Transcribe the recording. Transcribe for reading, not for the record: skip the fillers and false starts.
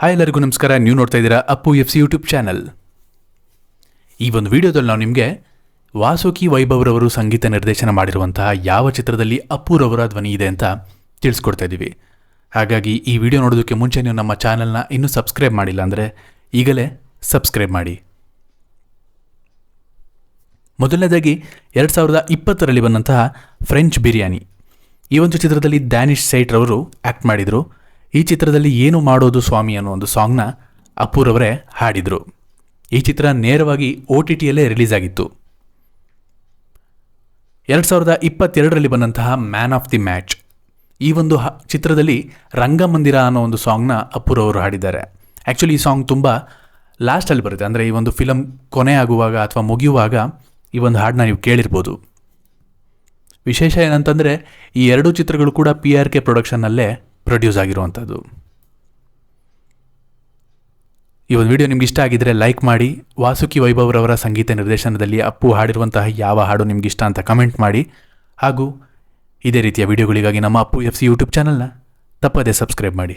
Hi ಎಲ್ಲರಿಗೂ ನಮಸ್ಕಾರ. ನೀವು ನೋಡ್ತಾ ಇದ್ದೀರಾ ಅಪ್ಪು FC ಯೂಟ್ಯೂಬ್ ಚಾನಲ್. ಈ ಒಂದು ವಿಡಿಯೋದಲ್ಲಿ ನಾವು ನಿಮಗೆ ವಾಸುಕಿ ವೈಭವ್ರವರು ಸಂಗೀತ ನಿರ್ದೇಶನ ಮಾಡಿರುವಂತಹ ಯಾವ ಚಿತ್ರದಲ್ಲಿ ಅಪ್ಪುರವರ ಧ್ವನಿ ಇದೆ ಅಂತ ತಿಳಿಸ್ಕೊಡ್ತಾ ಇದ್ದೀವಿ. ಹಾಗಾಗಿ ಈ ವಿಡಿಯೋ ನೋಡೋದಕ್ಕೆ ಮುಂಚೆ ನೀವು ನಮ್ಮ ಚಾನಲ್ನ ಇನ್ನೂ ಸಬ್ಸ್ಕ್ರೈಬ್ ಮಾಡಿಲ್ಲ ಅಂದರೆ ಈಗಲೇ ಸಬ್ಸ್ಕ್ರೈಬ್ ಮಾಡಿ. ಮೊದಲನೇದಾಗಿ 2020ರಲ್ಲಿ ಬಂದಂತಹ ಫ್ರೆಂಚ್ ಬಿರಿಯಾನಿ ಈ ಒಂದು ಚಿತ್ರದಲ್ಲಿ ಡ್ಯಾನಿಶ್ ಸೈಟ್ರವರು ಆ್ಯಕ್ಟ್ ಮಾಡಿದರು. ಈ ಚಿತ್ರದಲ್ಲಿ ಏನು ಮಾಡೋದು ಸ್ವಾಮಿ ಅನ್ನೋ ಒಂದು ಸಾಂಗ್ನ ಅಪ್ಪುರವರೇ ಹಾಡಿದರು. ಈ ಚಿತ್ರ ನೇರವಾಗಿ OTTಯಲ್ಲೇ ರಿಲೀಸ್ ಆಗಿತ್ತು. 2022ರಲ್ಲಿ ಬಂದಂತಹ ಮ್ಯಾನ್ ಆಫ್ ದಿ ಮ್ಯಾಚ್ ಈ ಒಂದು ಚಿತ್ರದಲ್ಲಿ ರಂಗಮಂದಿರ ಅನ್ನೋ ಒಂದು ಸಾಂಗ್ನ ಅಪ್ಪುರವರು ಹಾಡಿದ್ದಾರೆ. ಆ್ಯಕ್ಚುಲಿ ಈ ಸಾಂಗ್ ತುಂಬ ಲಾಸ್ಟಲ್ಲಿ ಬರುತ್ತೆ, ಅಂದರೆ ಈ ಒಂದು ಫಿಲಮ್ ಕೊನೆ ಆಗುವಾಗ ಅಥವಾ ಮುಗಿಯುವಾಗ ಈ ಒಂದು ಹಾಡನ್ನ ನೀವು ಕೇಳಿರ್ಬೋದು. ವಿಶೇಷ ಏನಂತಂದರೆ ಈ ಎರಡೂ ಚಿತ್ರಗಳು ಕೂಡ PRK ಪ್ರೊಡಕ್ಷನ್ನಲ್ಲೇ ಪ್ರೊಡ್ಯೂಸ್ ಆಗಿರುವಂಥದ್ದು. ಈ ಒಂದು ವಿಡಿಯೋ ನಿಮ್ಗೆ ಇಷ್ಟ ಆಗಿದ್ದರೆ ಲೈಕ್ ಮಾಡಿ. ವಾಸುಕಿ ವೈಭವ್ರವರ ಸಂಗೀತ ನಿರ್ದೇಶನದಲ್ಲಿ ಅಪ್ಪು ಹಾಡಿರುವಂತಹ ಯಾವ ಹಾಡು ನಿಮ್ಗೆ ಇಷ್ಟ ಅಂತ ಕಮೆಂಟ್ ಮಾಡಿ. ಹಾಗೂ ಇದೇ ರೀತಿಯ ವಿಡಿಯೋಗಳಿಗಾಗಿ ನಮ್ಮ ಅಪ್ಪು FC ಯೂಟ್ಯೂಬ್ ಚಾನಲ್ನ ತಪ್ಪದೇ ಸಬ್ಸ್ಕ್ರೈಬ್ ಮಾಡಿ.